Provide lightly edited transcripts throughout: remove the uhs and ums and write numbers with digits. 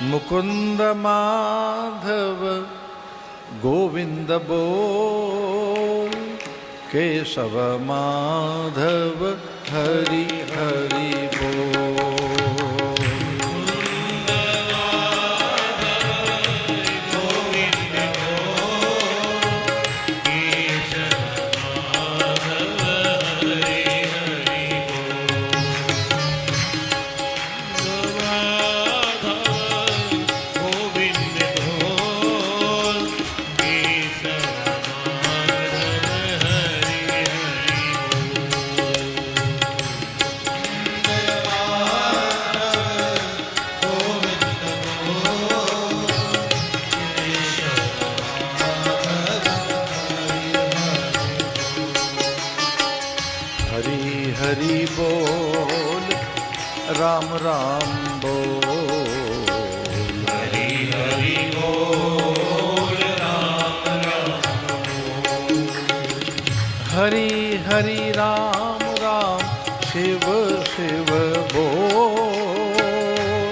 मुकुंद माधव गोविंद बोल, केशव माधव हरि हरि बोल। हरि बोल, राम राम बोल, हरि हरि बोल, राम राम बोल। हरि हरि राम राम शिव शिव बोल,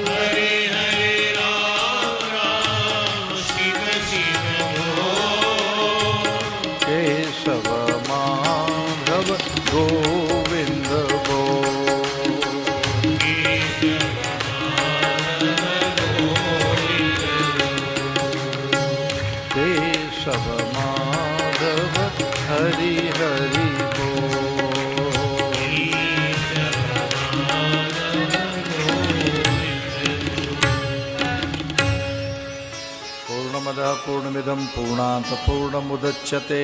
हरि हरि राम राम शिव शिव बोल। केशव माधव गोविंद केशव माधव हरि हरि बोल। पूर्णमदः पूर्णमिदं पूर्णात् पूर्णमुदच्यते।